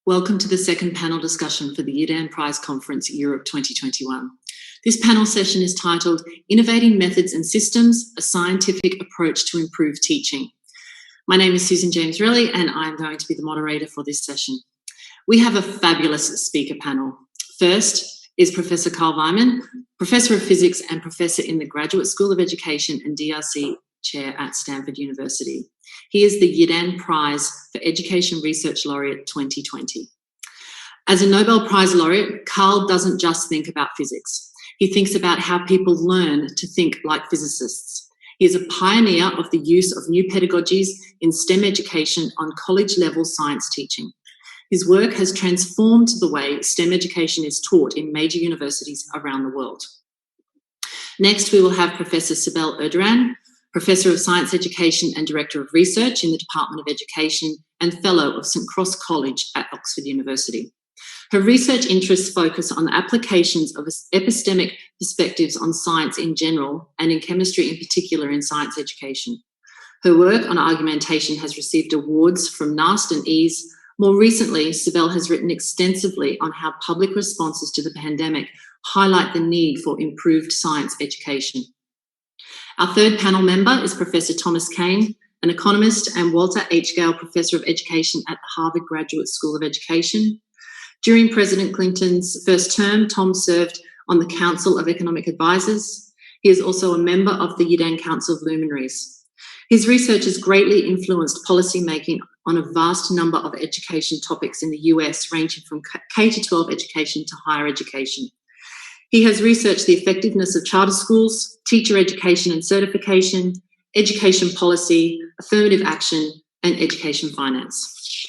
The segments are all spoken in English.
Welcome to the second panel discussion for the Yidan Prize Conference Europe 2021. This panel session is titled Innovating Methods and Systems, a Scientific Approach to Improve Teaching. My name is Susan James Relly and I'm going to be the moderator for this session. We have a fabulous speaker panel. First is Professor Carl Wieman, Professor of Physics and Professor in the Graduate School of Education and DRC Chair at Stanford University. He is the Yidan Prize for Education Research Laureate 2020. As a Nobel Prize laureate, Carl doesn't just think about physics. He thinks about how people learn to think like physicists. He is a pioneer of the use of new pedagogies in STEM education on college-level science teaching. His work has transformed the way STEM education is taught in major universities around the world. Next, we will have Professor Sibel Erduran, Professor of Science Education and Director of Research in the Department of Education and Fellow of St Cross College at Oxford University. Her research interests focus on the applications of epistemic perspectives on science in general and in chemistry in particular in science education. Her work on argumentation has received awards from NAST and EASE. More recently, Sibel has written extensively on how public responses to the pandemic highlight the need for improved science education. Our third panel member is Professor Thomas Kane, an economist and Walter H. Gale Professor of Education at the Harvard Graduate School of Education. During President Clinton's first term, Tom served on the Council of Economic Advisors. He is also a member of the Yidan Council of Luminaries. His research has greatly influenced policymaking on a vast number of education topics in the US, ranging from K-12 education to higher education. He has researched the effectiveness of charter schools, teacher education and certification, education policy, affirmative action, and education finance.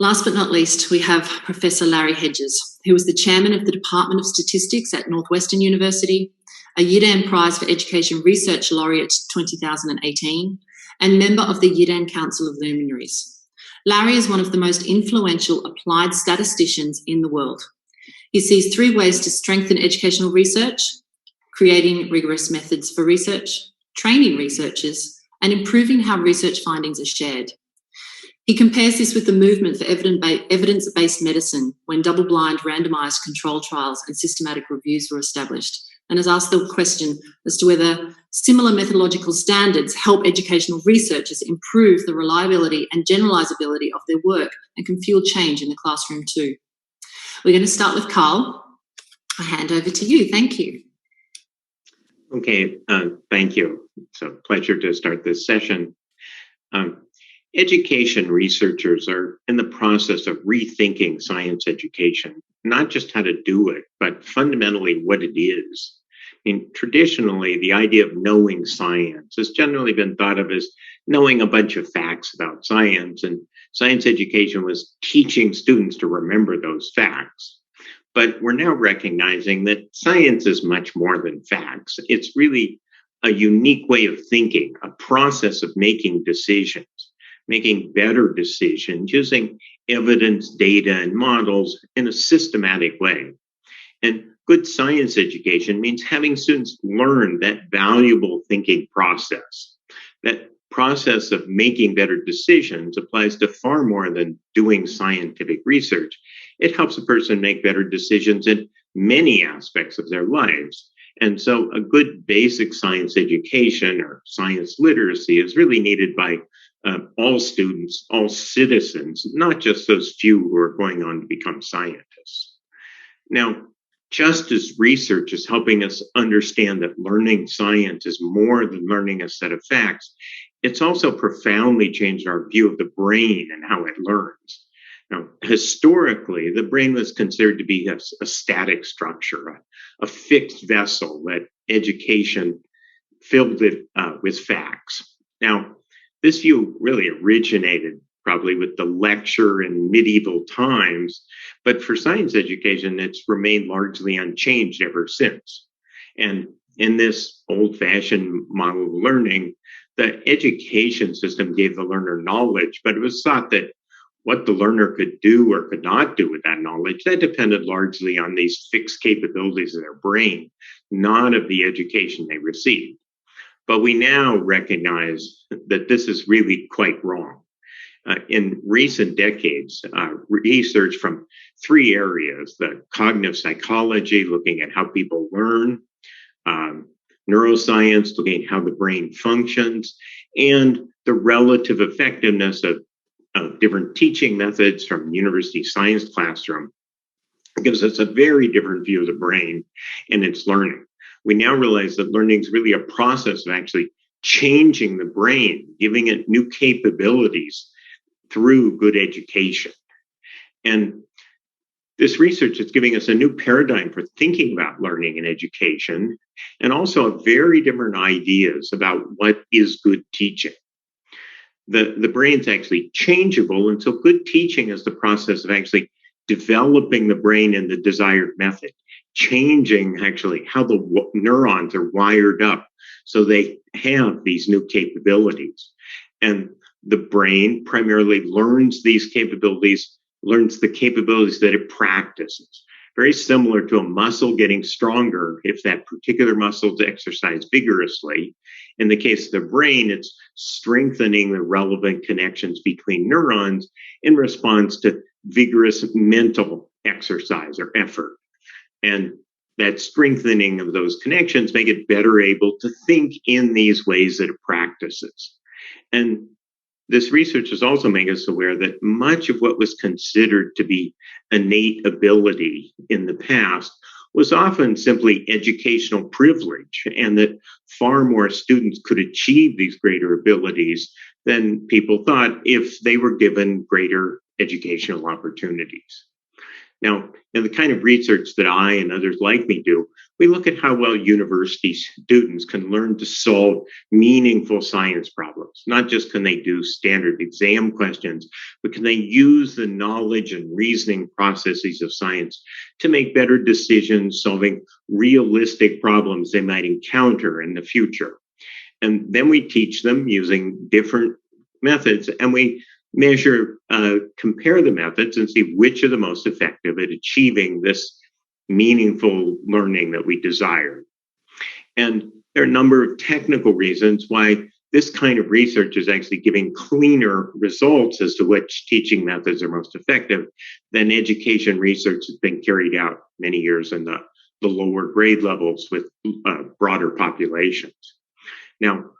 Last but not least, we have Professor Larry Hedges, who is the chairman of the Department of Statistics at Northwestern University, a Yidan Prize for Education Research Laureate 2018, and member of the Yidan Council of Luminaries. Larry is one of the most influential applied statisticians in the world. He sees three ways to strengthen educational research: creating rigorous methods for research, training researchers, and improving how research findings are shared. He compares this with the movement for evidence-based medicine when double-blind randomized control trials and systematic reviews were established, and has asked the question as to whether similar methodological standards help educational researchers improve the reliability and generalizability of their work and can fuel change in the classroom too. We're going to start with Carl. I hand over to you. Thank you. Okay, thank you. It's a pleasure to start this session. Education researchers are in the process of rethinking science education, not just how to do it, but fundamentally what it is. I mean, traditionally, the idea of knowing science has generally been thought of as knowing a bunch of facts about science, and science education was teaching students to remember those facts. But we're now recognizing that science is much more than facts. It's really a unique way of thinking, a process of making decisions, making better decisions using evidence, data, and models in a systematic way. And good science education means having students learn that valuable thinking process. That process of making better decisions applies to far more than doing scientific research. It helps a person make better decisions in many aspects of their lives. And so a good basic science education or science literacy is really needed by all students, all citizens, not just those few who are going on to become scientists. Now, just as research is helping us understand that learning science is more than learning a set of facts, it's also profoundly changed our view of the brain and how it learns. Now, historically, the brain was considered to be a static structure, a fixed vessel that education filled it with facts. Now, this view really originated probably with the lecture in medieval times, but for science education, it's remained largely unchanged ever since. And in this old-fashioned model of learning, the education system gave the learner knowledge, but it was thought that what the learner could do or could not do with that knowledge, that depended largely on these fixed capabilities of their brain, not of the education they received. But we now recognize that this is really quite wrong. In recent decades, research from three areas: the cognitive psychology, looking at how people learn, neuroscience, looking at how the brain functions, and the relative effectiveness of different teaching methods from university science classroom gives us a very different view of the brain and its learning. We now realize that learning is really a process of actually changing the brain, giving it new capabilities through good education. And this research is giving us a new paradigm for thinking about learning and education, and also very different ideas about what is good teaching. The brain's actually changeable, and so good teaching is the process of actually developing the brain in the desired method, changing actually how the neurons are wired up so they have these new capabilities. And the brain primarily learns these capabilities, learns the capabilities that it practices. Very similar to a muscle getting stronger if that particular muscle is exercised vigorously. In the case of the brain, it's strengthening the relevant connections between neurons in response to vigorous mental exercise or effort. And that strengthening of those connections make it better able to think in these ways that it practices. And this research has also made us aware that much of what was considered to be innate ability in the past was often simply educational privilege, and that far more students could achieve these greater abilities than people thought if they were given greater educational opportunities. Now, in the kind of research that I and others like me do, we look at how well university students can learn to solve meaningful science problems. Not just can they do standard exam questions, but can they use the knowledge and reasoning processes of science to make better decisions, solving realistic problems they might encounter in the future. And then we teach them using different methods, and we measure, compare the methods and see which are the most effective at achieving this meaningful learning that we desire. And there are a number of technical reasons why this kind of research is actually giving cleaner results as to which teaching methods are most effective than education research has been carried out many years in the lower grade levels with broader populations. Now,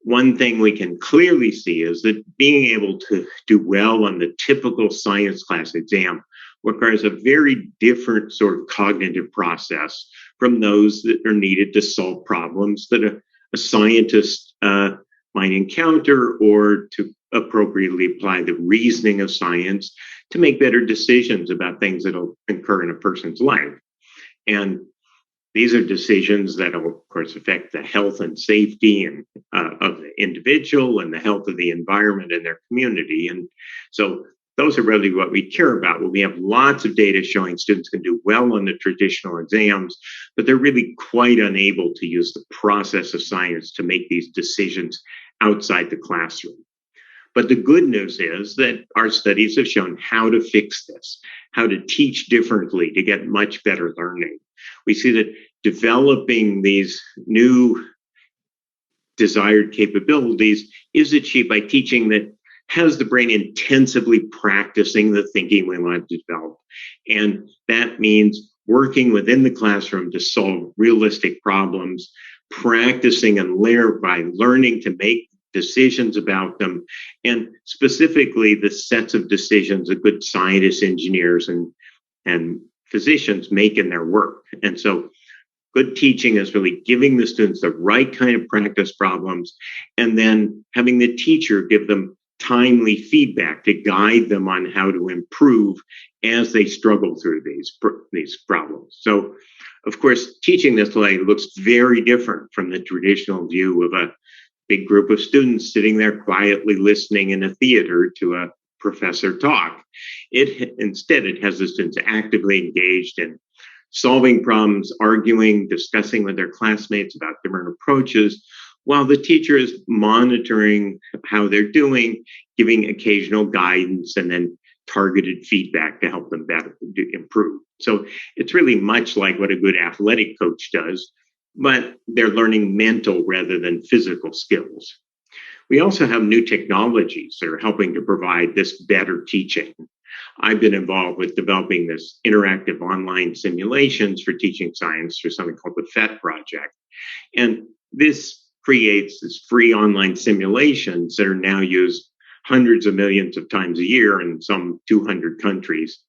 one thing we can clearly see is that being able to do well on the typical science class exam requires a very different sort of cognitive process from those that are needed to solve problems that a scientist might encounter, or to appropriately apply the reasoning of science to make better decisions about things that will occur in a person's life. And these are decisions that will, of course, affect the health and safety and of the individual and the health of the environment and their community. And so those are really what we care about. Well, we have lots of data showing students can do well on the traditional exams, but they're really quite unable to use the process of science to make these decisions outside the classroom. But the good news is that our studies have shown how to fix this, how to teach differently to get much better learning. We see that developing these new desired capabilities is achieved by teaching that has the brain intensively practicing the thinking we want to develop. And that means working within the classroom to solve realistic problems, practicing and by learning to make decisions about them, and specifically the sets of decisions that good scientists, engineers, and physicians make in their work. And so good teaching is really giving the students the right kind of practice problems, and then having the teacher give them timely feedback to guide them on how to improve as they struggle through these problems. So, of course, teaching this way looks very different from the traditional view of a big group of students sitting there quietly listening in a theater to a professor talk. Instead, it has the students actively engaged in solving problems, arguing, discussing with their classmates about different approaches, while the teacher is monitoring how they're doing, giving occasional guidance, and then targeted feedback to help them better improve. So it's really much like what a good athletic coach does, but they're learning mental rather than physical skills. We also have new technologies that are helping to provide this better teaching. I've been involved with developing this interactive online simulations for teaching science through something called the PhET project. And this creates this free online simulations that are now used hundreds of millions of times a year in some 200 countries.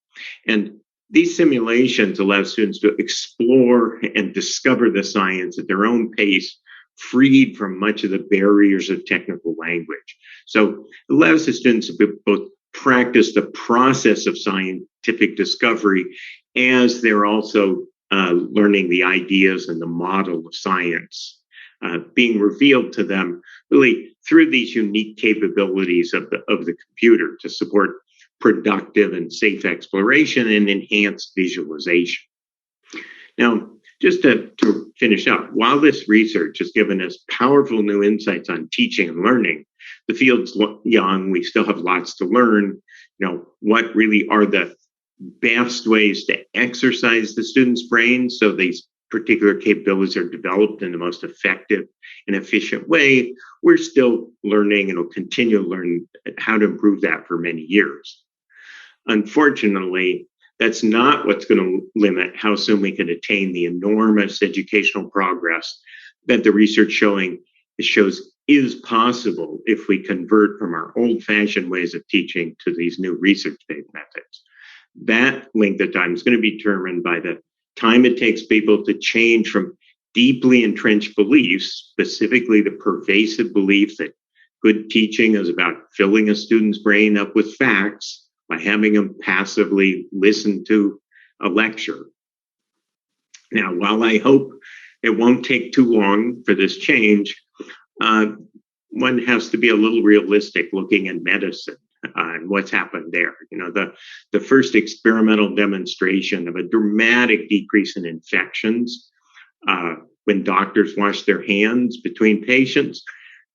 And these simulations allow students to explore and discover the science at their own pace, freed from much of the barriers of technical language. So it allows the students to both practice the process of scientific discovery as they're also learning the ideas and the model of science being revealed to them really through these unique capabilities of the computer to support productive and safe exploration and enhanced visualization. Now, just to finish up, while this research has given us powerful new insights on teaching and learning, the field's young, we still have lots to learn. What really are the best ways to exercise the student's brain so these particular capabilities are developed in the most effective and efficient way? We're still learning and will continue to learn how to improve that for many years. Unfortunately, that's not what's going to limit how soon we can attain the enormous educational progress that the research shows is possible if we convert from our old-fashioned ways of teaching to these new research-based methods. That length of time is going to be determined by the time it takes people to change from deeply entrenched beliefs, specifically the pervasive belief that good teaching is about filling a student's brain up with facts by having them passively listen to a lecture. Now, while I hope it won't take too long for this change, one has to be a little realistic looking at medicine and what's happened there. The first experimental demonstration of a dramatic decrease in infections when doctors wash their hands between patients,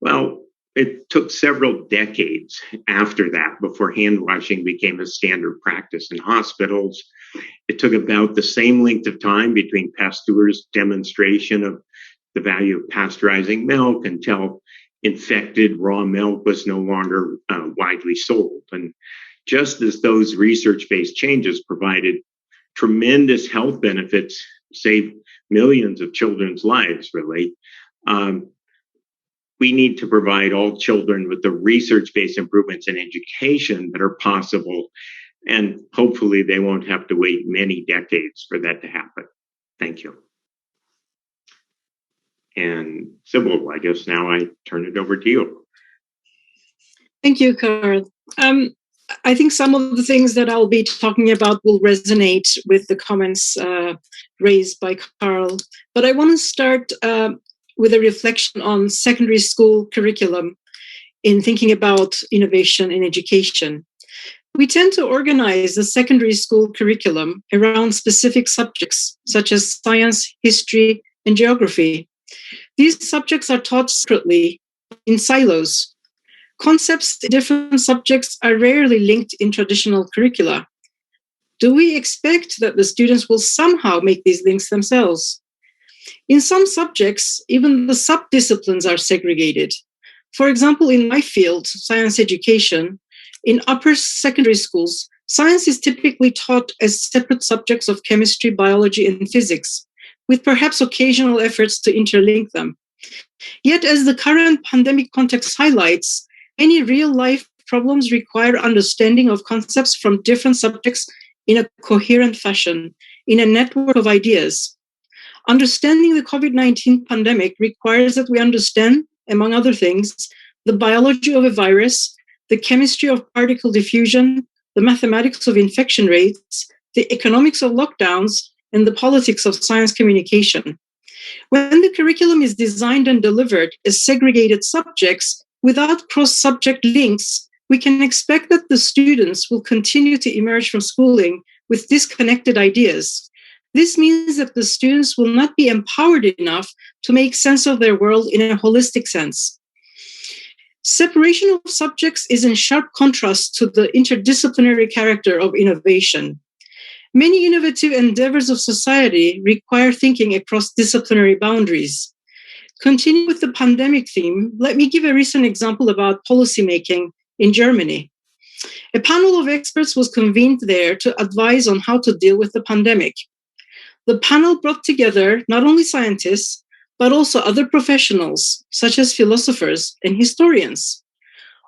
well, it took several decades after that before hand washing became a standard practice in hospitals. It took about the same length of time between Pasteur's demonstration of the value of pasteurizing milk until infected raw milk was no longer widely sold. And just as those research-based changes provided tremendous health benefits, saved millions of children's lives, really, we need to provide all children with the research-based improvements in education that are possible. And hopefully they won't have to wait many decades for that to happen. Thank you. And Sibel, I guess now I turn it over to you. Thank you, Carl. I think some of the things that I'll be talking about will resonate with the comments raised by Carl. But I want to start with a reflection on secondary school curriculum in thinking about innovation in education. We tend to organize the secondary school curriculum around specific subjects, such as science, history, and geography. These subjects are taught separately in silos. Concepts in different subjects are rarely linked in traditional curricula. Do we expect that the students will somehow make these links themselves? In some subjects, even the sub-disciplines are segregated. For example, in my field, science education, in upper secondary schools, science is typically taught as separate subjects of chemistry, biology, and physics, with perhaps occasional efforts to interlink them. Yet, as the current pandemic context highlights, many real-life problems require understanding of concepts from different subjects in a coherent fashion, in a network of ideas. Understanding the COVID-19 pandemic requires that we understand, among other things, the biology of a virus, the chemistry of particle diffusion, the mathematics of infection rates, the economics of lockdowns, and the politics of science communication. When the curriculum is designed and delivered as segregated subjects without cross-subject links, we can expect that the students will continue to emerge from schooling with disconnected ideas. This means that the students will not be empowered enough to make sense of their world in a holistic sense. Separation of subjects is in sharp contrast to the interdisciplinary character of innovation. Many innovative endeavors of society require thinking across disciplinary boundaries. Continue with the pandemic theme, let me give a recent example about policymaking in Germany. A panel of experts was convened there to advise on how to deal with the pandemic. The panel brought together not only scientists, but also other professionals, such as philosophers and historians.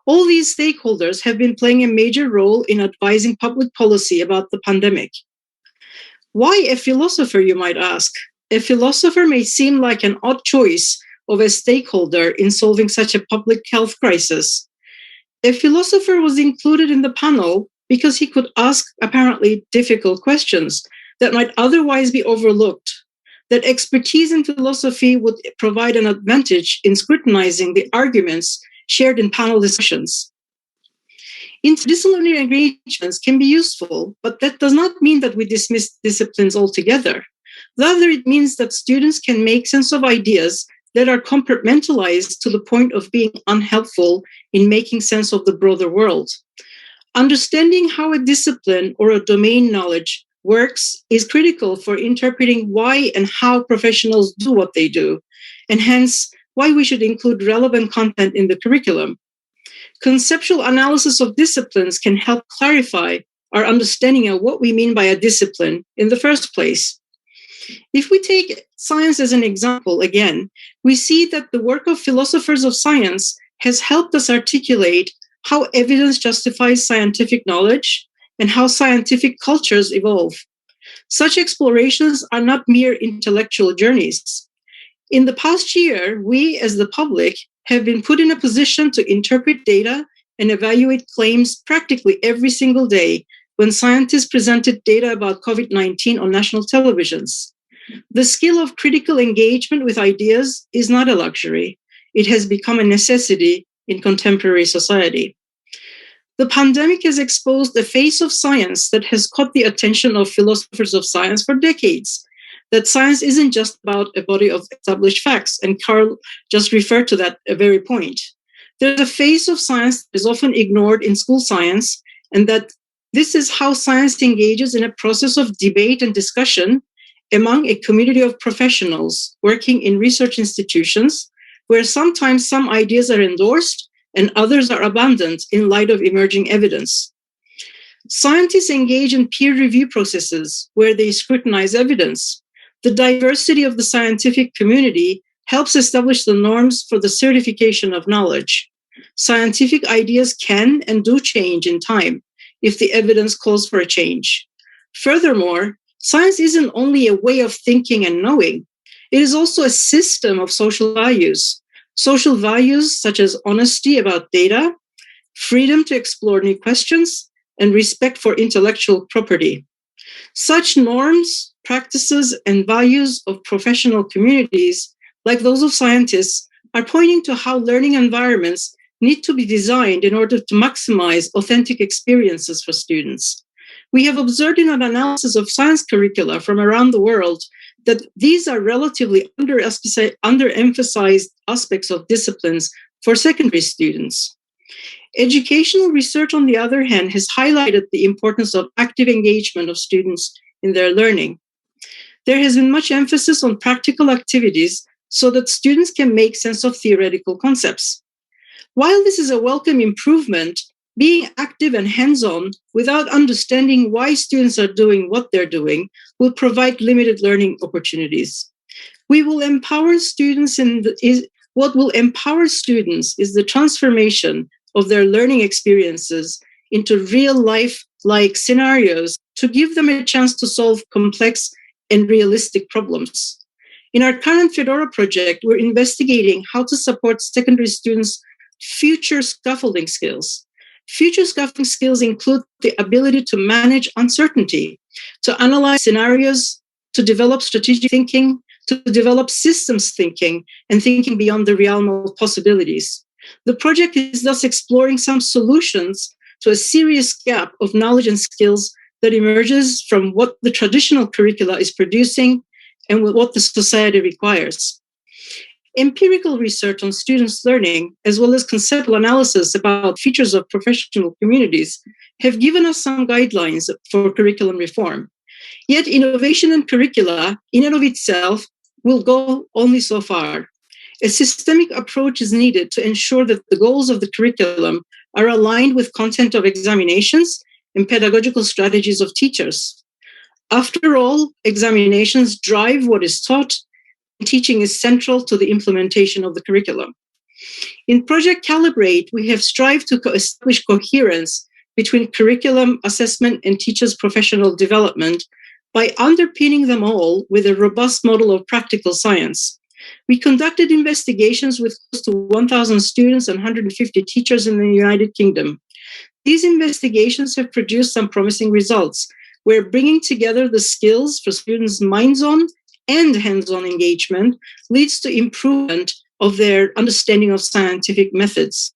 All these stakeholders have been playing a major role in advising public policy about the pandemic. Why a philosopher, you might ask? A philosopher may seem like an odd choice of a stakeholder in solving such a public health crisis. A philosopher was included in the panel because he could ask apparently difficult questions that might otherwise be overlooked. That expertise in philosophy would provide an advantage in scrutinizing the arguments shared in panel discussions. Interdisciplinary engagements can be useful, but that does not mean that we dismiss disciplines altogether. Rather, it means that students can make sense of ideas that are compartmentalized to the point of being unhelpful in making sense of the broader world. Understanding how a discipline or a domain knowledge works is critical for interpreting why and how professionals do what they do, and hence why we should include relevant content in the curriculum. Conceptual analysis of disciplines can help clarify our understanding of what we mean by a discipline in the first place. If we take science as an example again, we see that the work of philosophers of science has helped us articulate how evidence justifies scientific knowledge and how scientific cultures evolve. Such explorations are not mere intellectual journeys. In the past year, we as the public have been put in a position to interpret data and evaluate claims practically every single day when scientists presented data about COVID-19 on national televisions. The skill of critical engagement with ideas is not a luxury. It has become a necessity in contemporary society. The pandemic has exposed a face of science that has caught the attention of philosophers of science for decades. That science isn't just about a body of established facts, and Carl just referred to that very point. There's a face of science that is often ignored in school science, and that this is how science engages in a process of debate and discussion among a community of professionals working in research institutions, where sometimes some ideas are endorsed and others are abandoned in light of emerging evidence. Scientists engage in peer review processes where they scrutinize evidence. The diversity of the scientific community helps establish the norms for the certification of knowledge. Scientific ideas can and do change in time if the evidence calls for a change. Furthermore, science isn't only a way of thinking and knowing. It is also a system of social values. Social values such as honesty about data, freedom to explore new questions, and respect for intellectual property. Such norms, practices, and values of professional communities, like those of scientists, are pointing to how learning environments need to be designed in order to maximize authentic experiences for students. We have observed in an analysis of science curricula from around the world that these are relatively underemphasized aspects of disciplines for secondary students. Educational research, on the other hand, has highlighted the importance of active engagement of students in their learning. There has been much emphasis on practical activities so that students can make sense of theoretical concepts. While this is a welcome improvement, being active and hands-on without understanding why students are doing what they're doing will provide limited learning opportunities. What will empower students is the transformation of their learning experiences into real-life-like scenarios to give them a chance to solve complex and realistic problems. In our current Fedora project, we're investigating how to support secondary students' future scaffolding skills. Future scaffolding skills include the ability to manage uncertainty, to analyze scenarios, to develop strategic thinking, to develop systems thinking, and thinking beyond the realm of possibilities. The project is thus exploring some solutions to a serious gap of knowledge and skills that emerges from what the traditional curricula is producing and what the society requires. Empirical research on students' learning, as well as conceptual analysis about features of professional communities, have given us some guidelines for curriculum reform. Yet innovation in curricula, in and of itself, will go only so far. A systemic approach is needed to ensure that the goals of the curriculum are aligned with content of examinations and pedagogical strategies of teachers. After all, examinations drive what is taught, and teaching is central to the implementation of the curriculum. In Project Calibrate, we have strived to establish coherence between curriculum, assessment, and teachers' professional development by underpinning them all with a robust model of practical science. We conducted investigations with close to 1,000 students and 150 teachers in the United Kingdom. These investigations have produced some promising results, where bringing together the skills for students' minds-on and hands-on engagement leads to improvement of their understanding of scientific methods.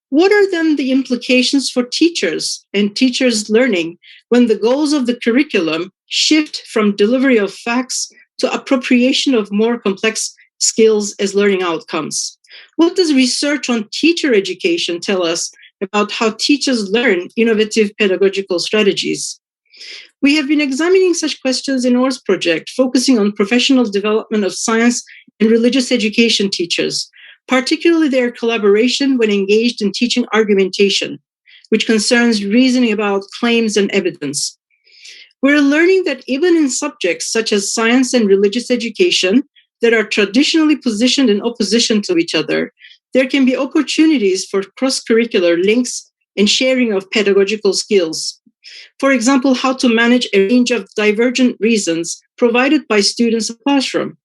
What are then the implications for teachers and teachers' learning when the goals of the curriculum shift from delivery of facts to appropriation of more complex skills as learning outcomes? What does research on teacher education tell us about how teachers learn innovative pedagogical strategies? We have been examining such questions in OR's project, focusing on professional development of science and religious education teachers, particularly their collaboration when engaged in teaching argumentation, which concerns reasoning about claims and evidence. We're learning that even in subjects such as science and religious education that are traditionally positioned in opposition to each other, there can be opportunities for cross-curricular links and sharing of pedagogical skills. For example, how to manage a range of divergent reasons provided by students in the classroom.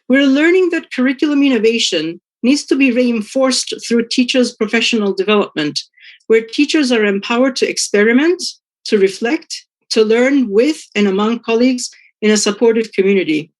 We're learning that curriculum innovation needs to be reinforced through teachers' professional development, where teachers are empowered to experiment, to reflect, to learn with and among colleagues in a supportive community.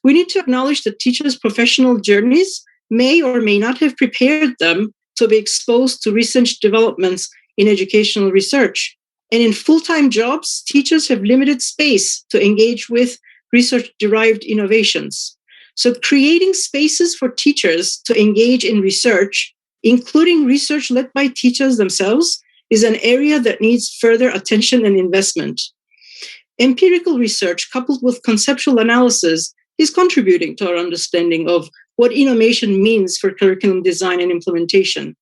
We need to acknowledge that teachers' professional journeys may or may not have prepared them to be exposed to recent developments in educational research. And in full-time jobs, teachers have limited space to engage with research-derived innovations. So creating spaces for teachers to engage in research, including research led by teachers themselves, is an area that needs further attention and investment. Empirical research coupled with conceptual analysis is contributing to our understanding of what innovation means for curriculum design and implementation.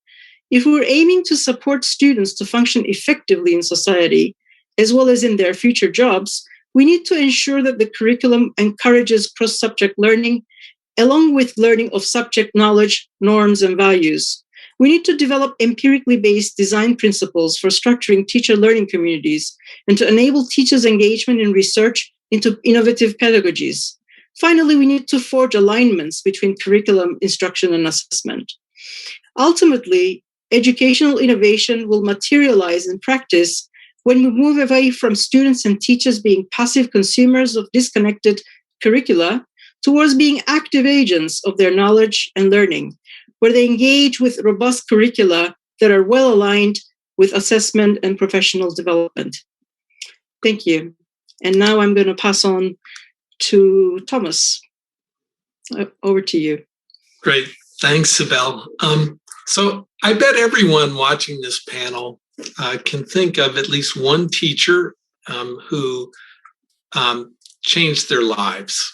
If we're aiming to support students to function effectively in society, as well as in their future jobs, we need to ensure that the curriculum encourages cross-subject learning, along with learning of subject knowledge, norms, and values. We need to develop empirically based design principles for structuring teacher learning communities and to enable teachers' engagement in research into innovative pedagogies. Finally, we need to forge alignments between curriculum, instruction, and assessment. Ultimately, educational innovation will materialize in practice when we move away from students and teachers being passive consumers of disconnected curricula towards being active agents of their knowledge and learning, where they engage with robust curricula that are well aligned with assessment and professional development. Thank you. And now I'm going to pass on to Thomas. Over to you. Great. Thanks, Sibel. So I bet everyone watching this panel can think of at least one teacher who changed their lives.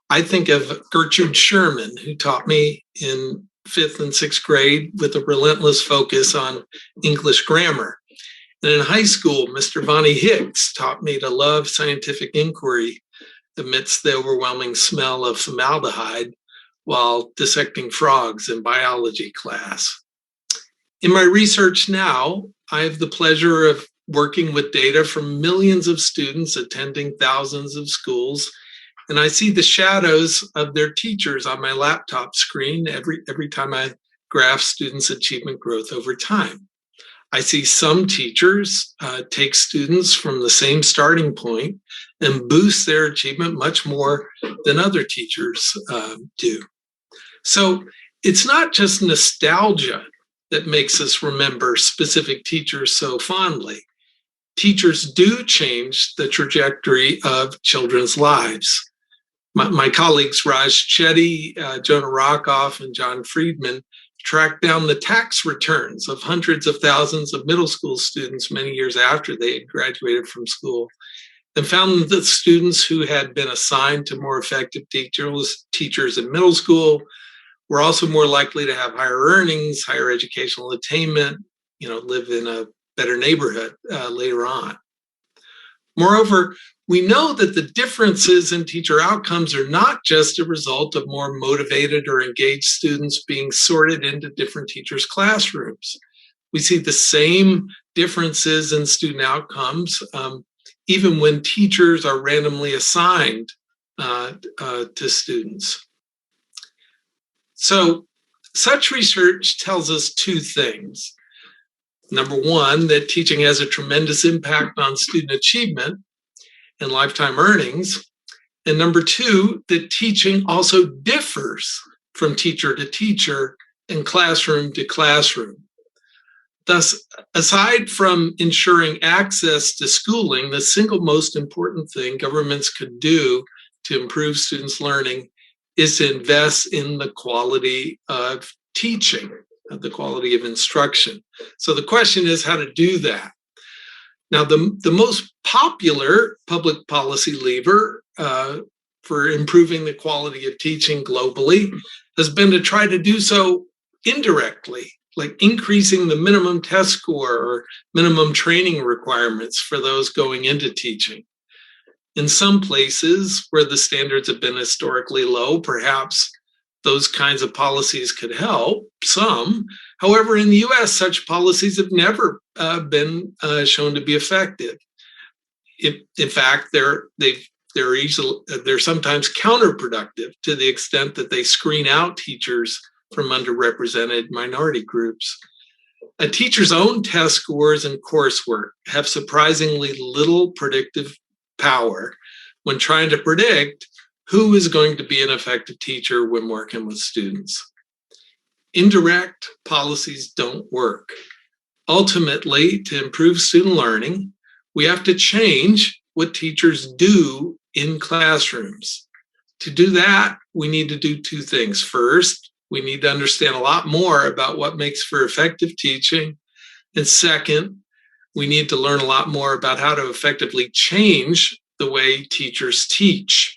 I think of Gertrude Sherman, who taught me in 5th and 6th grade with a relentless focus on English grammar. And in high school, Mr. Vonnie Hicks taught me to love scientific inquiry amidst the overwhelming smell of formaldehyde while dissecting frogs in biology class. In my research now, I have the pleasure of working with data from millions of students attending thousands of schools, and I see the shadows of their teachers on my laptop screen every time I graph students' achievement growth over time. I see some teachers take students from the same starting point and boost their achievement much more than other teachers do. So it's not just nostalgia that makes us remember specific teachers so fondly. Teachers do change the trajectory of children's lives. My colleagues Raj Chetty, Jonah Rockoff, and John Friedman tracked down the tax returns of hundreds of thousands of middle school students many years after they had graduated from school, and found that students who had been assigned to more effective teachers in middle school We're also more likely to have higher earnings, higher educational attainment, live in a better neighborhood later on. Moreover, we know that the differences in teacher outcomes are not just a result of more motivated or engaged students being sorted into different teachers' classrooms. We see the same differences in student outcomes even when teachers are randomly assigned to students. So such research tells us two things. Number one, that teaching has a tremendous impact on student achievement and lifetime earnings. And number two, that teaching also differs from teacher to teacher and classroom to classroom. Thus, aside from ensuring access to schooling, the single most important thing governments could do to improve students' learning is to invest in the quality of teaching, the quality of instruction. So the question is how to do that. Now, the most popular public policy lever for improving the quality of teaching globally has been to try to do so indirectly, like increasing the minimum test score or minimum training requirements for those going into teaching. In some places where the standards have been historically low, perhaps those kinds of policies could help some. However, in the US, such policies have never been shown to be effective. In fact, they're sometimes counterproductive to the extent that they screen out teachers from underrepresented minority groups. A teacher's own test scores and coursework have surprisingly little predictive power when trying to predict who is going to be an effective teacher when working with students. Indirect policies don't work. Ultimately, to improve student learning, we have to change what teachers do in classrooms. To do that, we need to do two things. First, we need to understand a lot more about what makes for effective teaching. And second, we need to learn a lot more about how to effectively change the way teachers teach.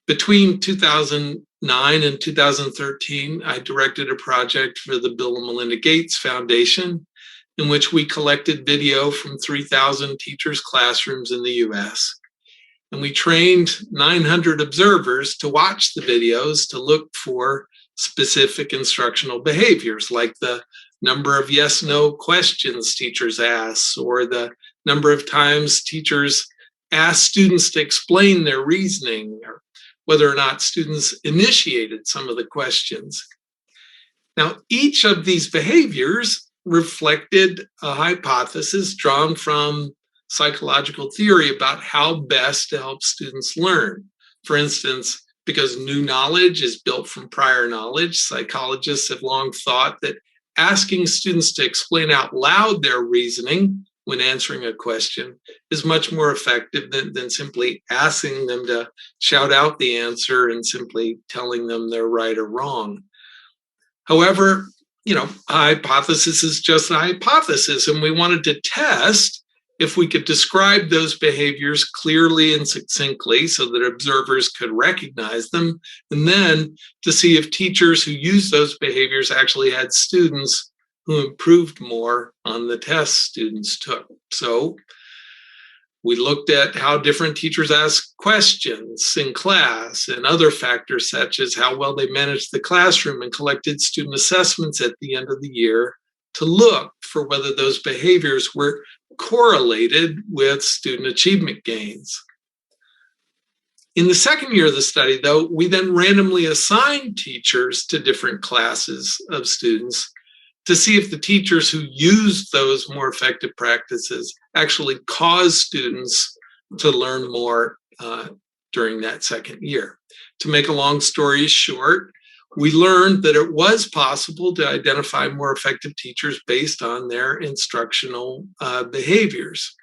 Between 2009 and 2013, I directed a project for the Bill and Melinda Gates Foundation in which we collected video from 3,000 teachers' classrooms in the US. And we trained 900 observers to watch the videos to look for specific instructional behaviors, like the number of yes/no questions teachers ask, or the number of times teachers ask students to explain their reasoning, or whether or not students initiated some of the questions. Now, each of these behaviors reflected a hypothesis drawn from psychological theory about how best to help students learn. For instance, because new knowledge is built from prior knowledge, psychologists have long thought that asking students to explain out loud their reasoning when answering a question is much more effective than simply asking them to shout out the answer and simply telling them they're right or wrong. However, a hypothesis is just a hypothesis, and we wanted to test if we could describe those behaviors clearly and succinctly so that observers could recognize them, and then to see if teachers who used those behaviors actually had students who improved more on the tests students took. So we looked at how different teachers asked questions in class and other factors such as how well they managed the classroom, and collected student assessments at the end of the year to look for whether those behaviors were correlated with student achievement gains. In the second year of the study, though, we then randomly assigned teachers to different classes of students to see if the teachers who used those more effective practices actually caused students to learn more during that second year. To make a long story short, we learned that it was possible to identify more effective teachers based on their instructional behaviors.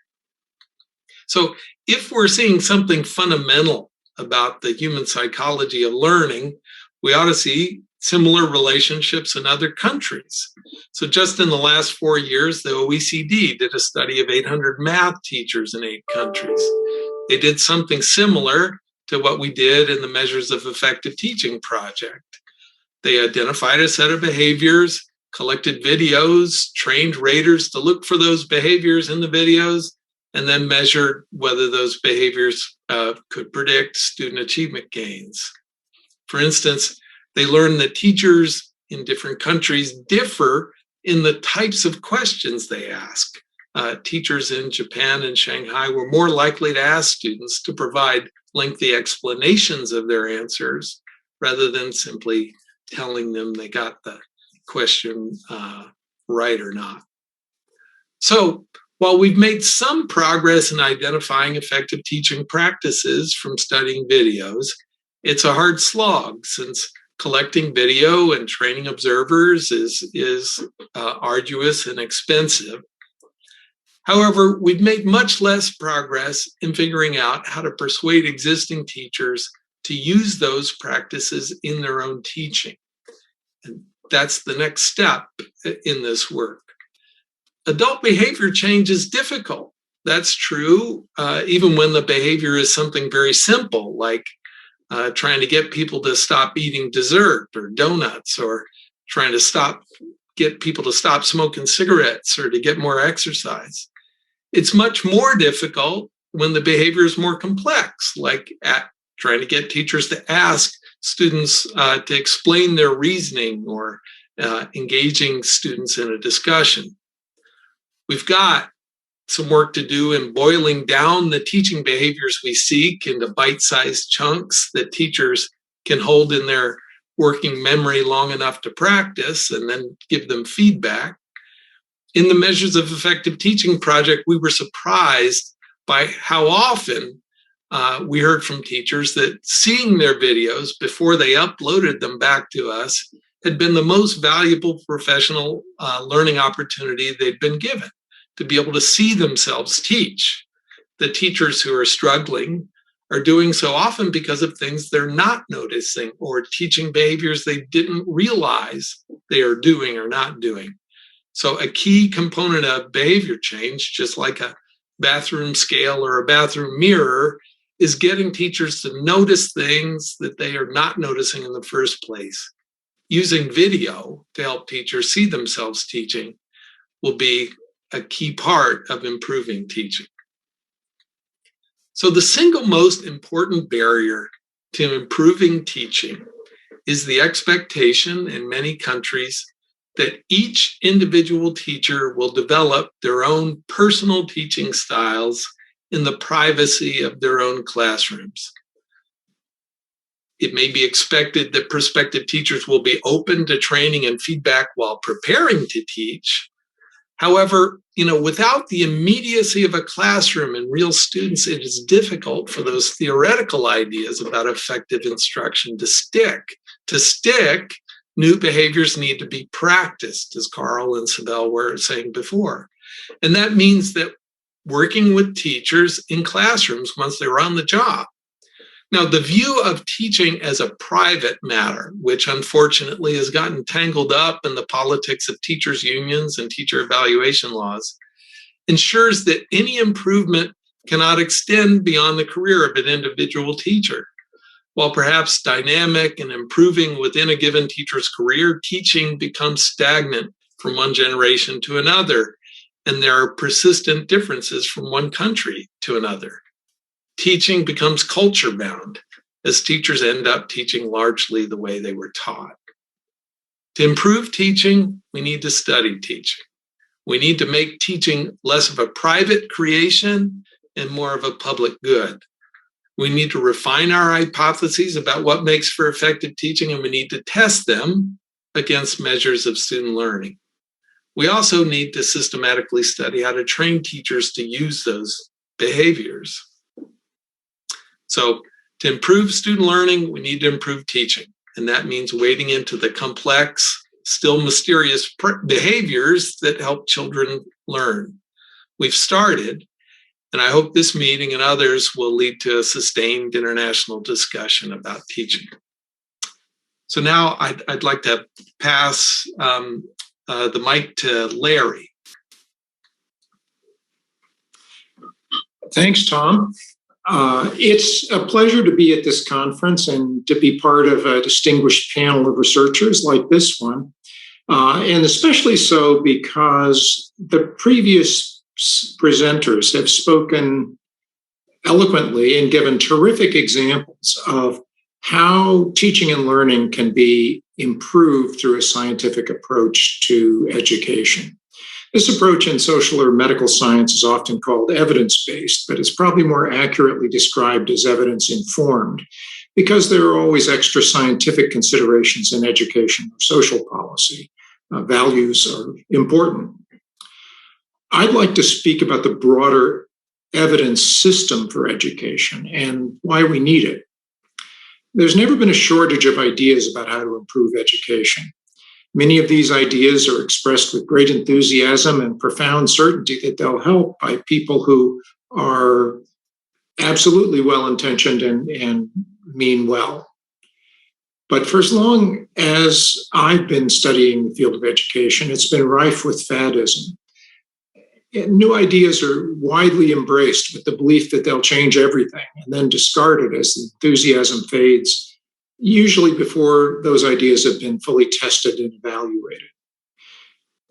So if we're seeing something fundamental about the human psychology of learning, we ought to see similar relationships in other countries. So just in the last 4 years, the OECD did a study of 800 math teachers in 8 countries. They did something similar to what we did in the Measures of Effective Teaching project. They identified a set of behaviors, collected videos, trained raters to look for those behaviors in the videos, and then measured whether those behaviors could predict student achievement gains. For instance, they learned that teachers in different countries differ in the types of questions they ask. Teachers in Japan and Shanghai were more likely to ask students to provide lengthy explanations of their answers rather than simply telling them they got the question right or not. So while we've made some progress in identifying effective teaching practices from studying videos, it's a hard slog since collecting video and training observers is arduous and expensive. However, we've made much less progress in figuring out how to persuade existing teachers to use those practices in their own teaching. And that's the next step in this work. Adult behavior change is difficult. That's true, even when the behavior is something very simple, like trying to get people to stop eating dessert or donuts, or trying to get people to stop smoking cigarettes or to get more exercise. It's much more difficult when the behavior is more complex, like trying to get teachers to ask students to explain their reasoning or engaging students in a discussion. We've got some work to do in boiling down the teaching behaviors we seek into bite-sized chunks that teachers can hold in their working memory long enough to practice and then give them feedback. In the Measures of Effective Teaching project, we were surprised by how often we heard from teachers that seeing their videos before they uploaded them back to us had been the most valuable professional learning opportunity they'd been given, to be able to see themselves teach. The teachers who are struggling are doing so often because of things they're not noticing or teaching behaviors they didn't realize they are doing or not doing. So a key component of behavior change, just like a bathroom scale or a bathroom mirror, is getting teachers to notice things that they are not noticing in the first place. Using video to help teachers see themselves teaching will be a key part of improving teaching. So the single most important barrier to improving teaching is the expectation in many countries that each individual teacher will develop their own personal teaching styles in the privacy of their own classrooms. It may be expected that prospective teachers will be open to training and feedback while preparing to teach. However, without the immediacy of a classroom and real students, it is difficult for those theoretical ideas about effective instruction to stick. To stick, new behaviors need to be practiced, as Carl and Sibel were saying before. And that means that working with teachers in classrooms once they're on the job. Now, the view of teaching as a private matter, which unfortunately has gotten tangled up in the politics of teachers' unions and teacher evaluation laws, ensures that any improvement cannot extend beyond the career of an individual teacher. While perhaps dynamic and improving within a given teacher's career, teaching becomes stagnant from one generation to another, and there are persistent differences from one country to another. Teaching becomes culture-bound as teachers end up teaching largely the way they were taught. To improve teaching, we need to study teaching. We need to make teaching less of a private creation and more of a public good. We need to refine our hypotheses about what makes for effective teaching, and we need to test them against measures of student learning. We also need to systematically study how to train teachers to use those behaviors. So to improve student learning, we need to improve teaching. And that means wading into the complex, still mysterious behaviors that help children learn. We've started, and I hope this meeting and others will lead to a sustained international discussion about teaching. So now I'd like to pass the mic to Larry. Thanks, Tom. It's a pleasure to be at this conference and to be part of a distinguished panel of researchers like this one, and especially so because the previous presenters have spoken eloquently and given terrific examples of how teaching and learning can be improved through a scientific approach to education. This approach in social or medical science is often called evidence-based, but it's probably more accurately described as evidence-informed because there are always extra scientific considerations in education or social policy. Values are important. I'd like to speak about the broader evidence system for education and why we need it. There's never been a shortage of ideas about how to improve education. Many of these ideas are expressed with great enthusiasm and profound certainty that they'll help by people who are absolutely well-intentioned and mean well. But for as long as I've been studying the field of education, it's been rife with faddism. New ideas are widely embraced with the belief that they'll change everything and then discarded as enthusiasm fades, usually before those ideas have been fully tested and evaluated.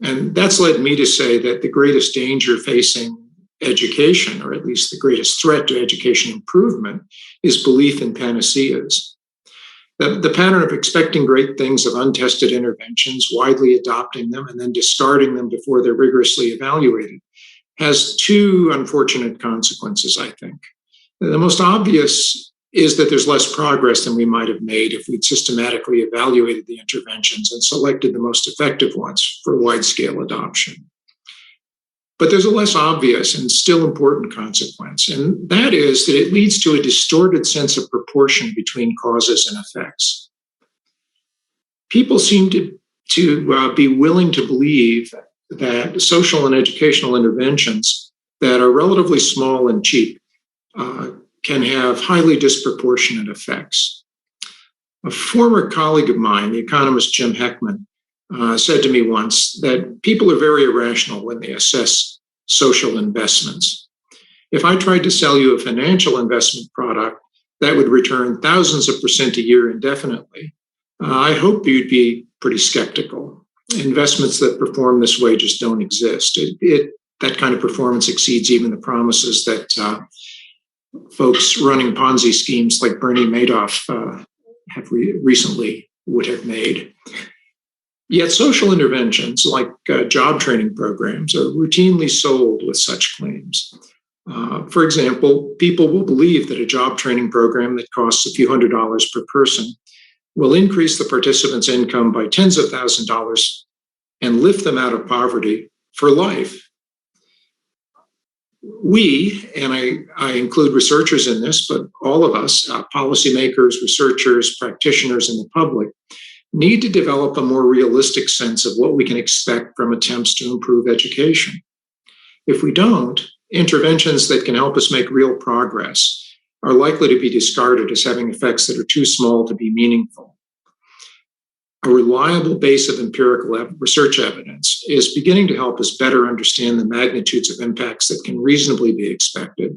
And that's led me to say that the greatest danger facing education, or at least the greatest threat to education improvement, is belief in panaceas. The pattern of expecting great things of untested interventions, widely adopting them, and then discarding them before they're rigorously evaluated has two unfortunate consequences, I think. The most obvious is that there's less progress than we might have made if we'd systematically evaluated the interventions and selected the most effective ones for wide-scale adoption. But there's a less obvious and still important consequence, and that is that it leads to a distorted sense of proportion between causes and effects. People seem to be willing to believe that social and educational interventions that are relatively small and cheap can have highly disproportionate effects. A former colleague of mine, the economist Jim Heckman, said to me once that people are very irrational when they assess social investments. If I tried to sell you a financial investment product that would return thousands of % a year indefinitely, I hope you'd be pretty skeptical. Investments that perform this way just don't exist. That kind of performance exceeds even the promises that folks running Ponzi schemes like Bernie Madoff have recently would have made. Yet social interventions like job training programs are routinely sold with such claims. For example, people will believe that a job training program that costs a few $100s per person will increase the participants' income by tens of thousands of dollars and lift them out of poverty for life. We, and I include researchers in this, but all of us, policymakers, researchers, practitioners, and the public, need to develop a more realistic sense of what we can expect from attempts to improve education. If we don't, interventions that can help us make real progress are likely to be discarded as having effects that are too small to be meaningful. A reliable base of empirical research evidence is beginning to help us better understand the magnitudes of impacts that can reasonably be expected.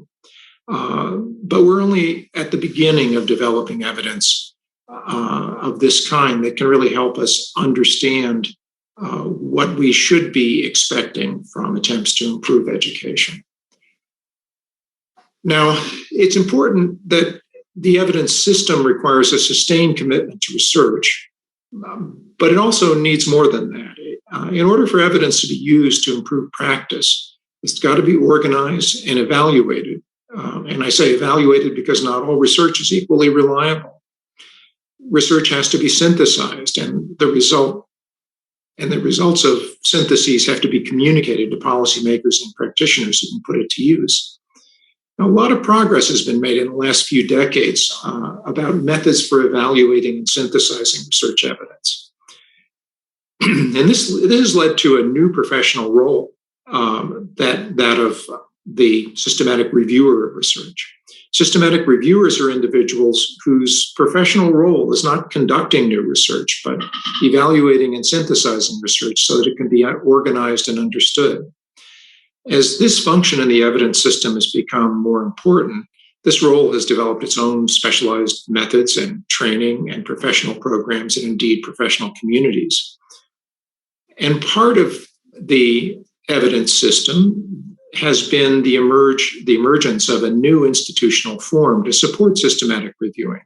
But we're only at the beginning of developing evidence of this kind that can really help us understand what we should be expecting from attempts to improve education. Now, it's important that the evidence system requires a sustained commitment to research, but it also needs more than that. In order for evidence to be used to improve practice, it's got to be organized and evaluated. And I say evaluated because not all research is equally reliable. Research has to be synthesized, and the results of syntheses have to be communicated to policymakers and practitioners who can put it to use. Now, a lot of progress has been made in the last few decades about methods for evaluating and synthesizing research evidence. And this has led to a new professional role, that of the systematic reviewer of research. Systematic reviewers are individuals whose professional role is not conducting new research, but evaluating and synthesizing research so that it can be organized and understood. As this function in the evidence system has become more important, This role has developed its own specialized methods and training and professional programs, and indeed professional communities. And part of the evidence system has been the emergence of a new institutional form to support systematic reviewing.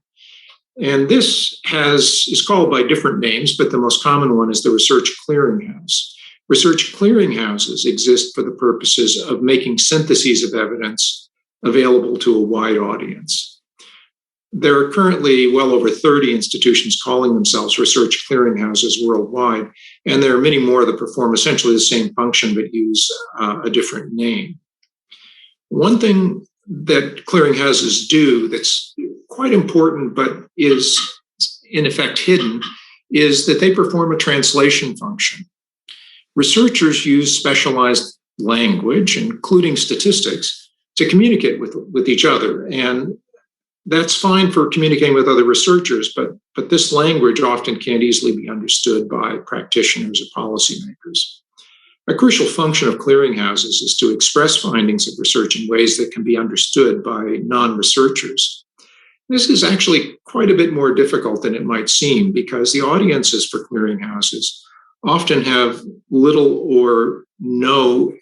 And this is called by different names, but the most common one is the Research Clearinghouse. Research clearinghouses exist for the purposes of making syntheses of evidence available to a wide audience. There are currently well over 30 institutions calling themselves research clearinghouses worldwide, and there are many more that perform essentially the same function but use a different name. One thing that clearinghouses do that's quite important but is in effect hidden is that they perform a translation function. Researchers use specialized language, including statistics, to communicate with each other. And that's fine for communicating with other researchers, but this language often can't easily be understood by practitioners or policymakers. A crucial function of clearinghouses is to express findings of research in ways that can be understood by non-researchers. This is actually quite a bit more difficult than it might seem, because the audiences for clearinghouses often have little or no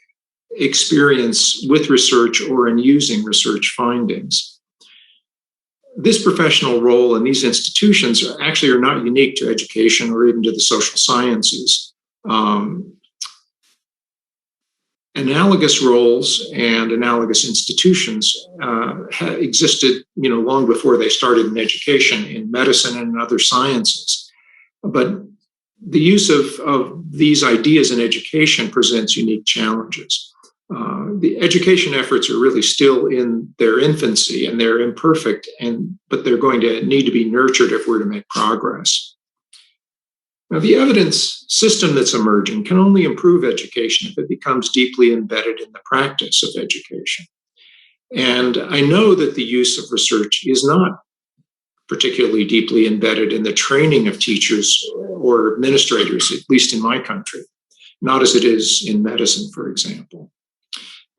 experience with research or in using research findings. This professional role in these institutions actually are not unique to education or even to the social sciences. Analogous roles and analogous institutions existed, long before they started in education, in medicine and in other sciences. But the use of these ideas in education presents unique challenges. The education efforts are really still in their infancy and they're imperfect, but they're going to need to be nurtured if we're to make progress. Now, the evidence system that's emerging can only improve education if it becomes deeply embedded in the practice of education. And I know that the use of research is not particularly deeply embedded in the training of teachers or administrators, at least in my country, not as it is in medicine, for example.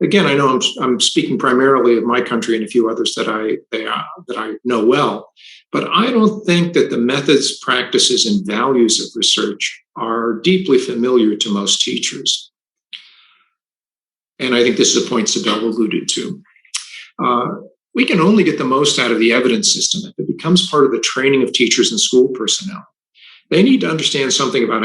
Again, I know I'm speaking primarily of my country and a few others that I know well, but I don't think that the methods, practices, and values of research are deeply familiar to most teachers. And I think this is a point Sibel alluded to. We can only get the most out of the evidence system if it becomes part of the training of teachers and school personnel. They need to understand something about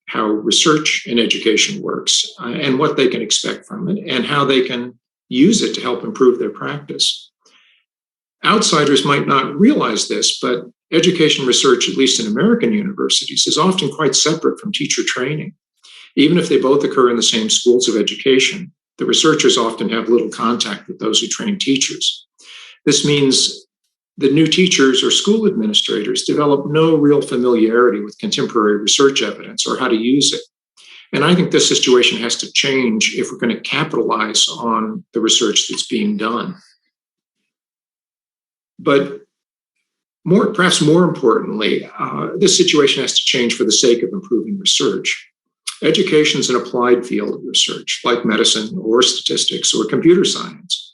how research in education works and what they can expect from it and how they can use it to help improve their practice. Outsiders might not realize this, but education research, at least in American universities, is often quite separate from teacher training. Even if they both occur in the same schools of education, the researchers often have little contact with those who train teachers. This means the new teachers or school administrators develop no real familiarity with contemporary research evidence or how to use it. And I think this situation has to change if we're going to capitalize on the research that's being done. But perhaps more importantly, this situation has to change for the sake of improving research. Education is an applied field of research, like medicine or statistics or computer science.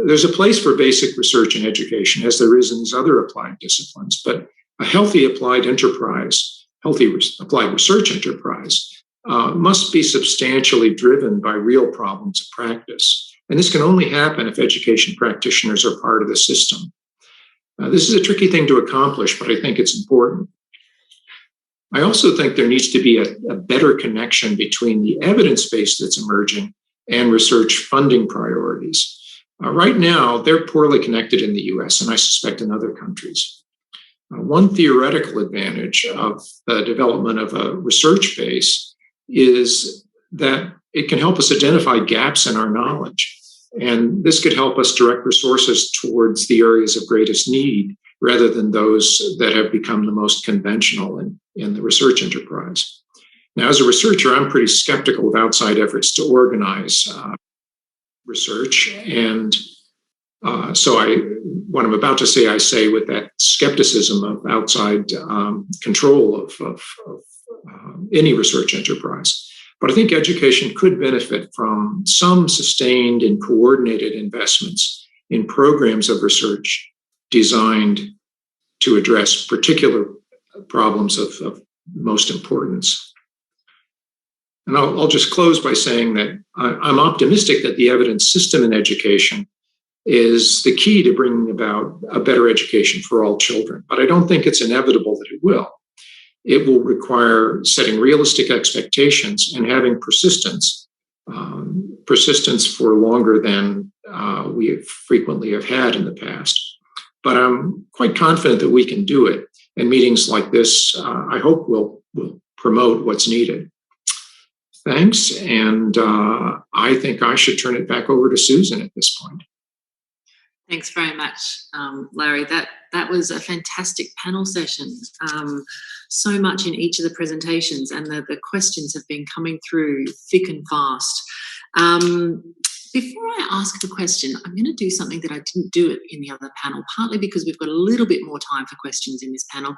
There's a place for basic research in education, as there is in these other applied disciplines, but a healthy applied enterprise, applied research enterprise, must be substantially driven by real problems of practice. And this can only happen if education practitioners are part of the system. This is a tricky thing to accomplish, but I think it's important. I also think there needs to be a better connection between the evidence base that's emerging and research funding priorities. Right now, they're poorly connected in the US, and I suspect in other countries. One theoretical advantage of the development of a research base is that it can help us identify gaps in our knowledge. And this could help us direct resources towards the areas of greatest need rather than those that have become the most conventional in the research enterprise. Now, as a researcher, I'm pretty skeptical of outside efforts to organize research. And so what I'm about to say, I say with that skepticism of outside control of any research enterprise. But I think education could benefit from some sustained and coordinated investments in programs of research designed to address particular problems of most importance. And I'll just close by saying that I'm optimistic that the evidence system in education is the key to bringing about a better education for all children. But I don't think it's inevitable that it will. It will require setting realistic expectations and having persistence for longer than we frequently have had in the past. But I'm quite confident that we can do it. And meetings like this, I hope, will promote what's needed. Thanks. And I think I should turn it back over to Susan at this point. Thanks very much, Larry. That was a fantastic panel session. So much in each of the presentations, and the questions have been coming through thick and fast. Before I ask the question, I'm going to do something that I didn't do it in the other panel, partly because we've got a little bit more time for questions in this panel.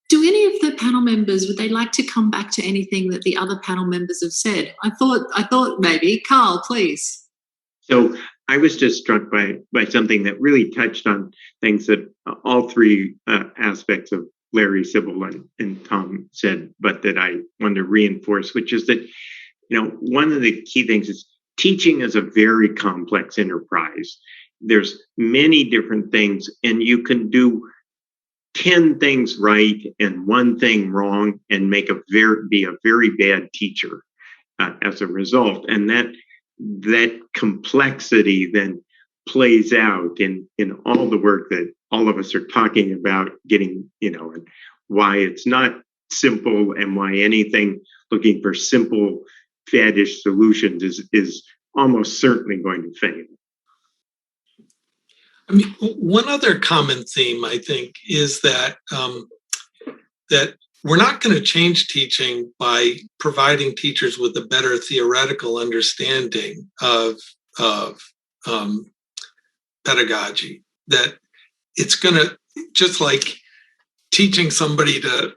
Do any of the panel members, would they like to come back to anything that the other panel members have said? I thought maybe. Carl, please. So I was just struck by something that really touched on things that all three aspects of Larry, Sibel, and Tom said, but that I wanted to reinforce, which is that, one of the key things is teaching is a very complex enterprise. There's many different things, and you can do 10 things right and one thing wrong and be a very bad teacher as a result. And that complexity then plays out in all the work that all of us are talking about, getting, and why it's not simple, and why anything looking for simple faddish solutions is almost certainly going to fail. I mean, one other common theme, I think, is that that we're not going to change teaching by providing teachers with a better theoretical understanding of pedagogy. That it's going to, just like teaching somebody to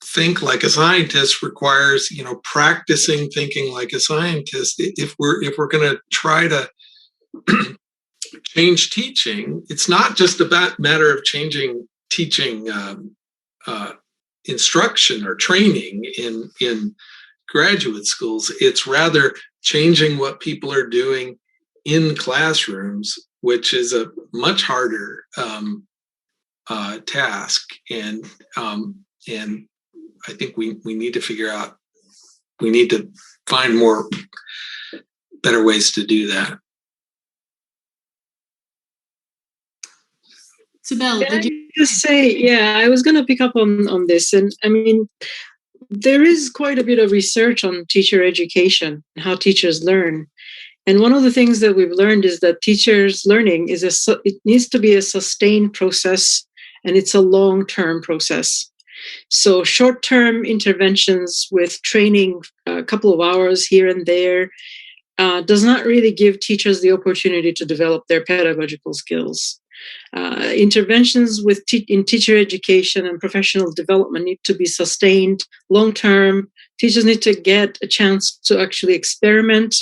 think like a scientist requires, practicing thinking like a scientist. If we're going to try to change teaching, it's not just a matter of changing teaching instruction or training in graduate schools. It's rather changing what people are doing in classrooms, which is a much harder task. And I think we need to figure out, we need to find better ways to do that. Sibel, did you just say, I was going to pick up on this. And I mean, there is quite a bit of research on teacher education and how teachers learn. And one of the things that we've learned is that teachers' learning it needs to be a sustained process, and it's a long-term process. So short-term interventions with training a couple of hours here and there does not really give teachers the opportunity to develop their pedagogical skills. Interventions in teacher education and professional development need to be sustained long-term. Teachers need to get a chance to actually experiment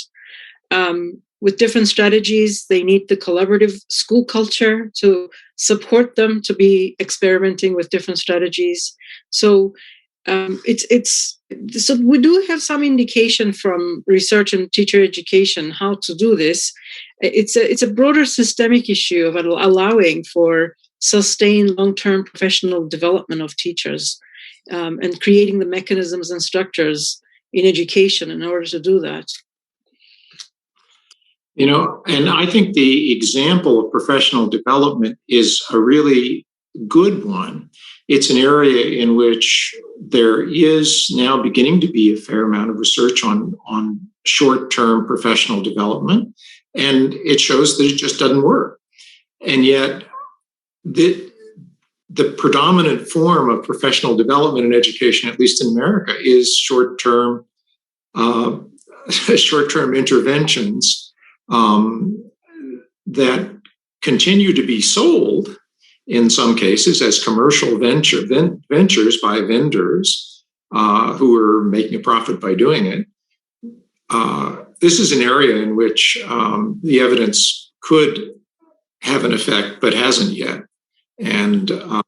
with different strategies. They need the collaborative school culture to support them to be experimenting with different strategies. So so we do have some indication from research in teacher education how to do this. It's a broader systemic issue of allowing for sustained long-term professional development of teachers and creating the mechanisms and structures in education in order to do that. And I think the example of professional development is a really good one. It's an area in which there is now beginning to be a fair amount of research on short-term professional development, and it shows that it just doesn't work. And yet, the predominant form of professional development in education, at least in America, is short-term interventions that continue to be sold in some cases as commercial ventures by vendors who are making a profit by doing it. this is an area in which the evidence could have an effect, but hasn't yet. And of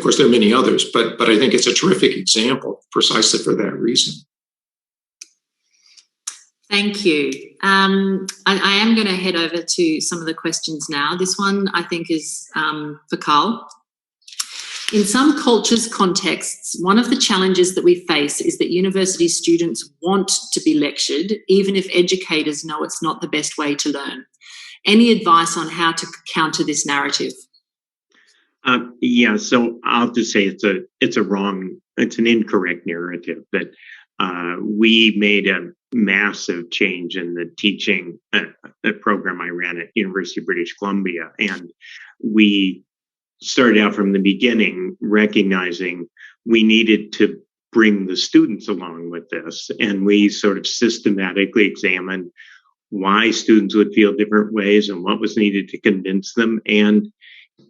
course, there are many others, but I think it's a terrific example precisely for that reason. Thank you. I am going to head over to some of the questions now. This one I think is for Carl. In some cultures' contexts, one of the challenges that we face is that university students want to be lectured, even if educators know it's not the best way to learn. Any advice on how to counter this narrative? Yeah, so I'll just say it's an incorrect narrative that we made a massive change in the teaching program I ran at University of British Columbia, and we started out from the beginning recognizing we needed to bring the students along with this, and we sort of systematically examined why students would feel different ways and what was needed to convince them. And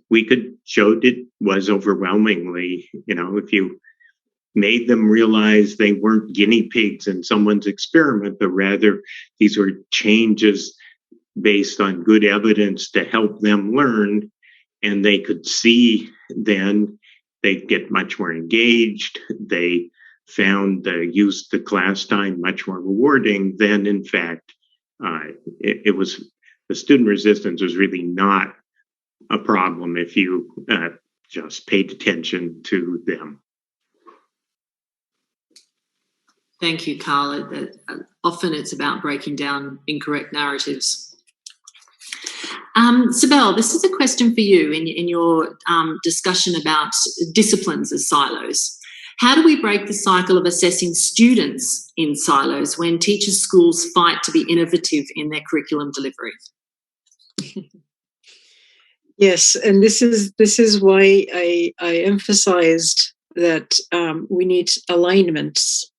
we showed it was overwhelmingly, if you made them realize they weren't guinea pigs in someone's experiment, but rather these were changes based on good evidence to help them learn, and they could see then they'd get much more engaged. They found the use of the class time much more rewarding. Then, in fact, it was the student resistance was really not a problem if you just paid attention to them. Thank you, Carl. Often it's about breaking down incorrect narratives. Sibel, this is a question for you in your discussion about disciplines as silos. How do we break the cycle of assessing students in silos when teachers' schools fight to be innovative in their curriculum delivery? Yes, and this is why I emphasized that we need alignments.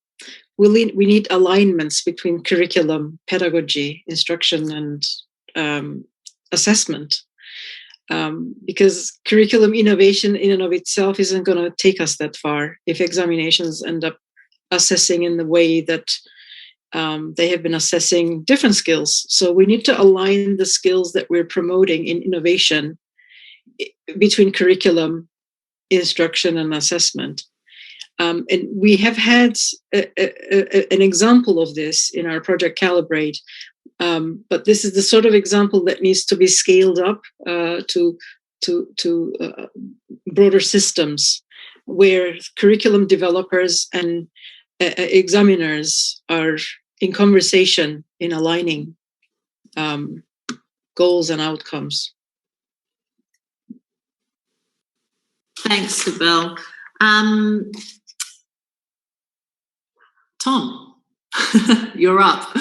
We need alignments between curriculum, pedagogy, instruction, and assessment, because curriculum innovation in and of itself isn't going to take us that far if examinations end up assessing in the way that they have been assessing different skills. So we need to align the skills that we're promoting in innovation between curriculum, instruction, and assessment. And we have had an example of this in our project Calibrate, but this is the sort of example that needs to be scaled up to broader systems, where curriculum developers and examiners are in conversation in aligning goals and outcomes. Thanks, Sibel. Tom, you're up.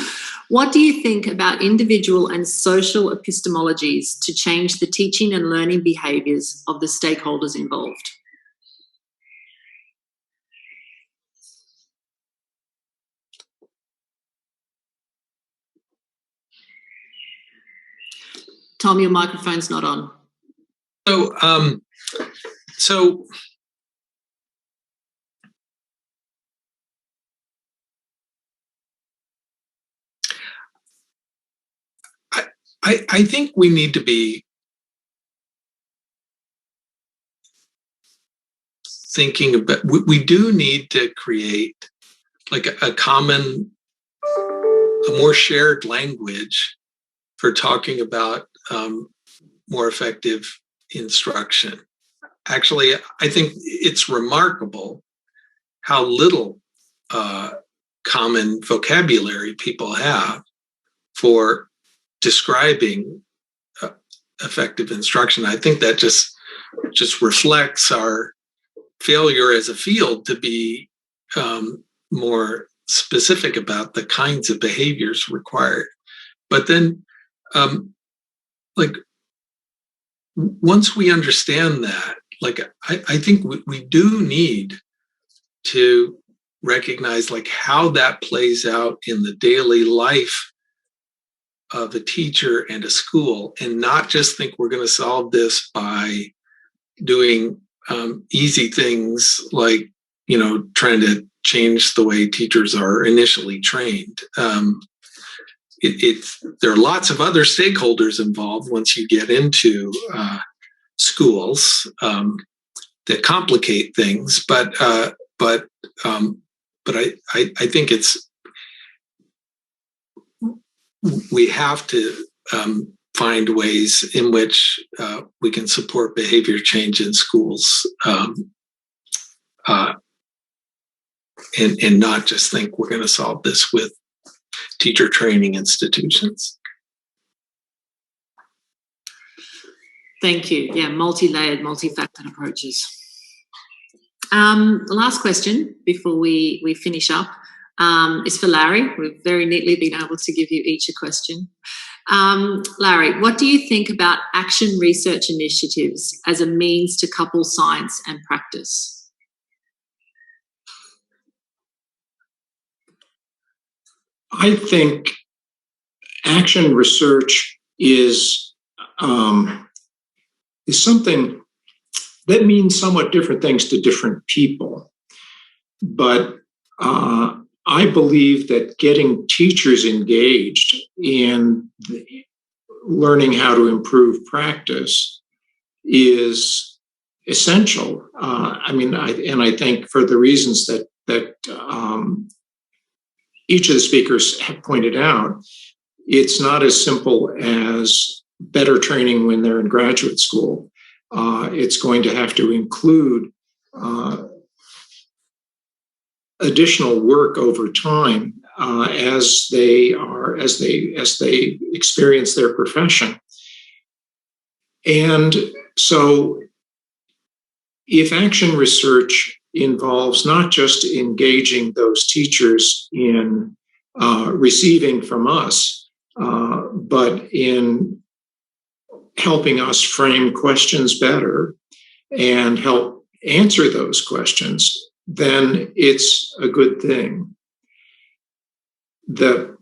What do you think about individual and social epistemologies to change the teaching and learning behaviours of the stakeholders involved? Tom, your microphone's not on. So I think we need to be thinking about, we do need to create like a common, a more shared language for talking about more effective instruction. Actually, I think it's remarkable how little common vocabulary people have for describing effective instruction. I think that just reflects our failure as a field to be more specific about the kinds of behaviors required. But then, like, once we understand that, like, I think we do need to recognize like how that plays out in the daily life of a teacher and a school, and not just think we're going to solve this by doing easy things like, trying to change the way teachers are initially trained. There are lots of other stakeholders involved once you get into schools that complicate things, but I think we have to find ways in which we can support behavior change in schools, and not just think we're going to solve this with teacher training institutions. Thank you. Yeah, multi-layered, multi-factored approaches. The last question before we finish up is for Larry. We've very neatly been able to give you each a question. Larry, what do you think about action research initiatives as a means to couple science and practice? I think action research is something that means somewhat different things to different people. But I believe that getting teachers engaged in learning how to improve practice is essential. I think for the reasons that each of the speakers have pointed out, it's not as simple as better training when they're in graduate school. It's going to have to include additional work over time as they experience their profession. And so if action research involves not just engaging those teachers in receiving from us, but in helping us frame questions better and help answer those questions, then it's a good thing. The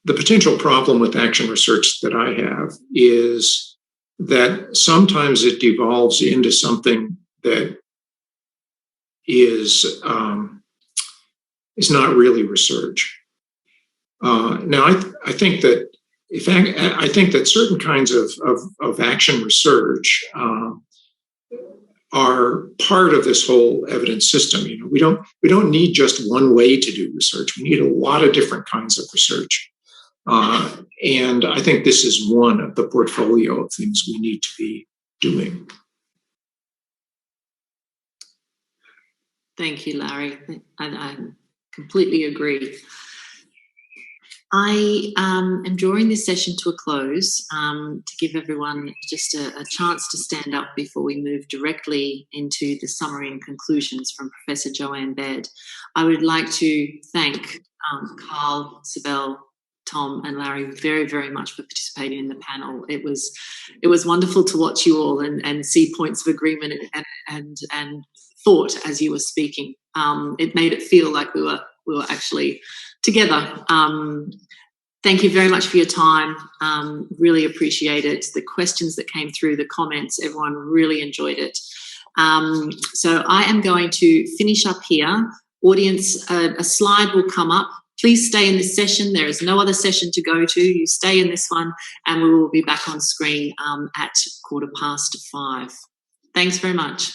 potential problem with action research that I have is that sometimes it devolves into something that is not really research. Now, I think that certain kinds of action research are part of this whole evidence system. We don't need just one way to do research. We need a lot of different kinds of research, and I think this is one of the portfolio of things we need to be doing. Thank you, Larry. I completely agree. I am drawing this session to a close to give everyone just a chance to stand up before we move directly into the summary and conclusions from Professor Joanne Baird. I would like to thank Carl, Sibel, Tom and Larry very, very much for participating in the panel. It was wonderful to watch you all and see points of agreement and thought as you were speaking. It made it feel like we were actually together. Thank you very much for your time. Really appreciate it. The questions that came through, the comments, everyone really enjoyed it. So I am going to finish up here. Audience, a slide will come up. Please stay in this session. There is no other session to go to. You stay in this one and we will be back on screen at 5:15. Thanks very much.